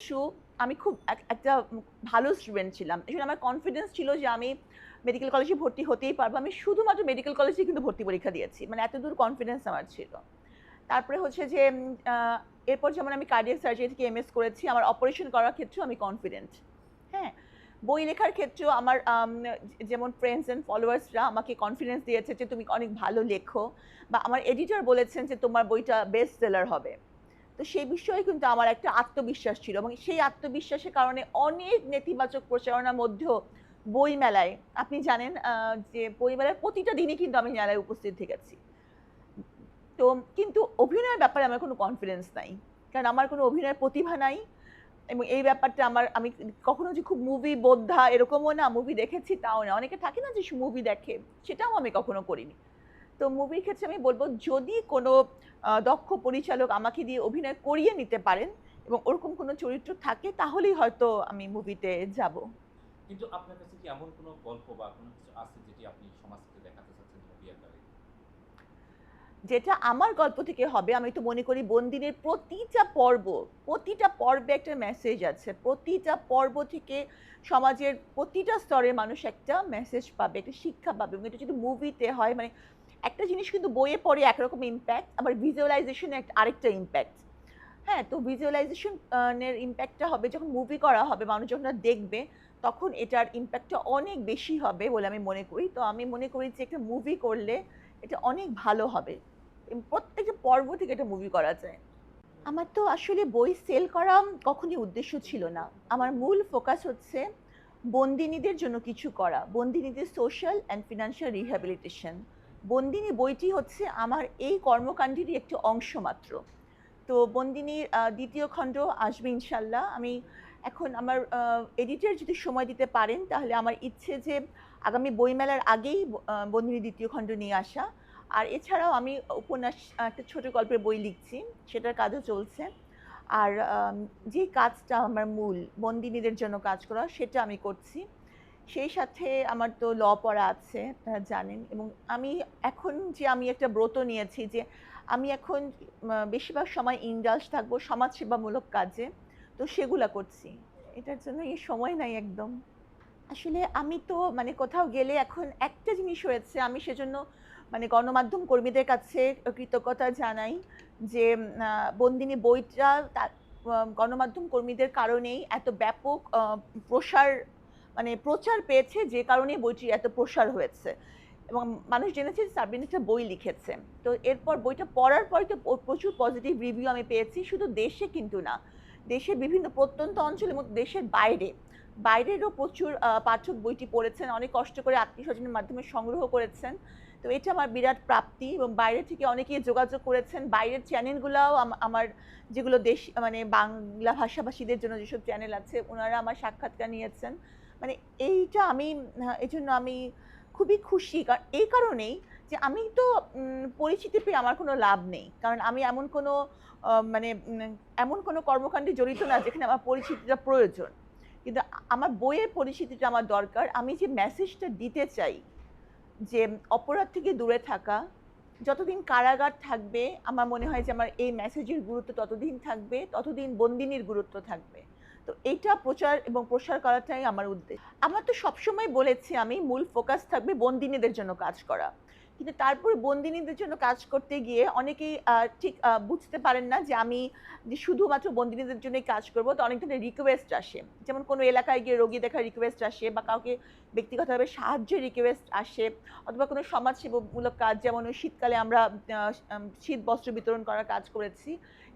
শু আমি খুব একটা ভালো স্টুডেন্ট ছিলাম। এজন্য আমার কনফিডেন্স ছিল যে আমি মেডিকেল কলেজে ভর্তি হতেই পারবো। আমি শুধুমাত্র মেডিকেল কলেজেই কিন্তু ভর্তি পরীক্ষা দিয়েছি। মানে এতদূর কনফিডেন্স আমার ছিল। তারপরে হচ্ছে যে আ এরপর যেমন আমি কার্ডিয়াক সার্জারি থেকে এমএস করেছি। আমার অপারেশন করার ক্ষেত্রেও আমি কনফিডেন্ট। হ্যাঁ? বই লেখার ক্ষেত্রেও আমার যেমন ফ্রেন্ডস অ্যান্ড ফলোয়ার্সরা আমাকে কনফিডেন্স দিয়েছে যে তুমি অনেক ভালো লেখো বা আমার এডিটর বলেছেন যে তোমার বইটা বেস্ট সেলার হবে। তো সেই বিষয়ে কিন্তু আমার একটা আত্মবিশ্বাস ছিল এবং সেই আত্মবিশ্বাসের কারণে অনেক নেতিবাচক প্রচারণার মধ্যেও বইমেলায় আপনি জানেন যে বইমেলার প্রতিটা দিনই কিন্তু আমি মেলায় উপস্থিত থেকেছি। তো কিন্তু অভিনয়ের ব্যাপারে আমার কোনো কনফিডেন্স নাই। কারণ আমার কোনো অভিনয়ের প্রতিভা নাই এবং এই ব্যাপারটা আমি কখনো যে খুব মুভি বোদ্ধা এরকমও না, মুভি দেখেছি তাও না। অনেকে থাকে না যে মুভি দেখে, সেটাও আমি কখনো করিনি। তো মুভির ক্ষেত্রে আমি বলব যদি কোনো দক্ষ পরিচালক আমাকে দিয়ে অভিনয় করিয়ে নিতে পারেন এবং ওরকম কোনো চরিত্র থাকে তাহলেই হয়তো আমি মুভিতে যাব। কিন্তু আপনার কাছে কি এমন কোনো গল্প বা কোনো কিছু আছে যেটি আপনি সমাজকে দেখাতে চাচ্ছেন মুভি আকারে? যেটা আমার গল্প থেকে হবে আমি তো মনে করি বন্দিনের প্রতিটা পর্বে একটা মেসেজ আছে। প্রতিটা পর্ব থেকে সমাজের প্রতিটা স্তরের মানুষ একটা মেসেজ পাবে, একটা শিক্ষা পাবে এবং এটা যদি মুভিতে হয় মানে একটা জিনিস কিন্তু বইয়ে পড়ে একরকম ইমপ্যাক্ট আবার ভিজুয়ালাইজেশন এ আরেকটা ইমপ্যাক্ট। হ্যাঁ, তো ভিজুয়ালাইজেশন এর ইমপ্যাক্টটা হবে যখন মুভি করা হবে, মানুষ যখন এটা দেখবে, তখন এটার ইমপ্যাক্টটা অনেক বেশি হবে বলে আমি মনে করি। তো আমি মনে করি যে একটা মুভি করলে এটা অনেক ভালো হবে। প্রত্যেকটা পর্ব থেকে একটা মুভি করা যায়। আমার তো আসলে বই সেল করা কখনই উদ্দেশ্য ছিল না। আমার মূল ফোকাস হচ্ছে বন্দিনীদের জন্য কিছু করা। বন্দিনীদের সোশ্যাল অ্যান্ড ফিন্যান্সিয়াল রিহ্যাবিলিটেশন। বন্দিনী বইটি হচ্ছে আমার এই কর্মকাণ্ডেরই একটি অংশ মাত্র। তো বন্দিনীর ২য় খণ্ড আসবে ইনশাল্লাহ। আমি এখন আমার এডিটর যদি সময় দিতে পারেন তাহলে আমার ইচ্ছে যে আগামী বইমেলার আগেই বন্দিনী ২য় খণ্ড নিয়ে আসা। আর এছাড়াও আমি উপন্যাস একটা ছোট গল্পের বই লিখছি। সেটার কাজও চলছে। আর যে কাজটা আমার মূল বন্দিনীদের জন্য কাজ করা সেটা আমি করছি। সেই সাথে আমার তো পড়া আছে আপনারা জানেন এবং আমি এখন যে আমি একটা ব্রত নিয়েছি যে আমি এখন বেশিরভাগ সময় ইন্ডালজ থাকবো সমাজসেবামূলক কাজে। তো সেগুলা করছি। এটার জন্য সময় নাই একদম। আসলে আমি তো মানে কোথাও গেলে এখন একটা জিনিস হয়েছে আমি সেজন্য মানে গণমাধ্যম কর্মীদের কাছে কৃতজ্ঞতা জানাই যে বন্দিনী বইটা গণমাধ্যম কর্মীদের কারণেই এত ব্যাপক প্রসার মানে প্রচার পেয়েছে যে কারণে বইটির এত প্রসার হয়েছে এবং মানুষ জেনেছে যে সাবরিন একটা বই লিখেছে। তো এরপর বইটা পড়ার পরে তো প্রচুর পজিটিভ রিভিউ আমি পেয়েছি শুধু দেশে কিন্তু না, দেশের বিভিন্ন প্রত্যন্ত অঞ্চল এবং দেশের বাইরেরও প্রচুর পাঠক বইটি পড়েছেন, অনেক কষ্ট করে আত্মীয়স্বজনের মাধ্যমে সংগ্রহ করেছেন। তো এটা আমার বিরাট প্রাপ্তি এবং বাইরে থেকে অনেকেই যোগাযোগ করেছেন। বাইরের চ্যানেলগুলাও আমার যেগুলো দেশ মানে বাংলা ভাষাভাষীদের জন্য যেসব চ্যানেল আছে, উনারা আমার সাক্ষাৎকার নিয়েছেন। মানে এইটা আমি এজন্য আমি খুবই খুশি। এই কারণেই যে আমি তো পরিচিতি পেয়ে আমার কোনো লাভ নেই। কারণ আমি এমন কোনো মানে এমন কোনো কর্মকাণ্ডে জড়িত না যেখানে আমার পরিচিতিটা প্রয়োজন। কিন্তু আমার বইয়ের পরিচিতিটা আমার দরকার। আমি যে মেসেজটা দিতে চাই যে অপরাধ থেকে দূরে থাকা, যতদিন কারাগার থাকবে আমার মনে হয় যে আমার এই মেসেজের গুরুত্ব ততদিন থাকবে, ততদিন বন্দিনীর গুরুত্ব থাকবে। তো এইটা প্রচার এবং প্রসার করাটাই আমার উদ্দেশ্য। আমার তো সবসময় বলেছি আমি মূল ফোকাস থাকবে বন্দিনীদের জন্য কাজ করা। কিন্তু তারপরে বন্দিনীদের জন্য কাজ করতে গিয়ে অনেকেই ঠিক বুঝতে পারেন না যে আমি যে শুধুমাত্র বন্দিনীদের জন্যই কাজ করব। তো অনেক ধরনের রিকোয়েস্ট আসে। যেমন কোনো এলাকায় গিয়ে রোগী দেখার রিকোয়েস্ট আসে বা কাউকে ব্যক্তিগতভাবে সাহায্যের রিকোয়েস্ট আসে অথবা কোনো সমাজসেবামূলক কাজ যেমন ওই শীতকালে আমরা শীত বস্ত্র বিতরণ করার কাজ করেছি।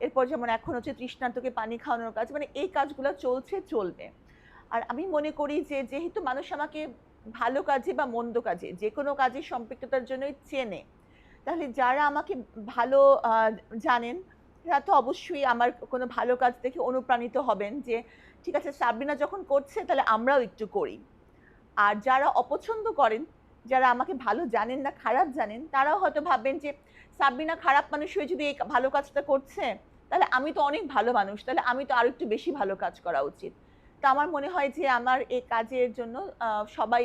এরপর যেমন এখন হচ্ছে তৃষ্ণার্তকে পানি খাওয়ানোর কাজ। মানে এই কাজগুলো চলছে, চলবে। আর আমি মনে করি যে যেহেতু মানুষ আমাকে ভালো কাজে বা মন্দ কাজে যেকোনো কাজে সম্পৃক্ততার জন্যই চেনে, তাহলে যারা আমাকে ভালো আ জানেন তারা তো অবশ্যই আমার কোনো ভালো কাজ দেখে অনুপ্রাণিত হবেন যে ঠিক আছে সাবরিনা যখন করছে তাহলে আমরাও একটু করি। আর যারা অপছন্দ করেন, যারা আমাকে ভালো জানেন না, খারাপ জানেন, তারাও হয়তো ভাববেন যে সাবরিনা খারাপ মানুষ হয়ে যদি এই ভালো কাজটা করছে, তাহলে আমি তো অনেক ভালো মানুষ। তাহলে আমি তো আরেকটু বেশি ভালো কাজ করা উচিত। তো আমার মনে হয় যে আমার এই কাজের জন্য সবাই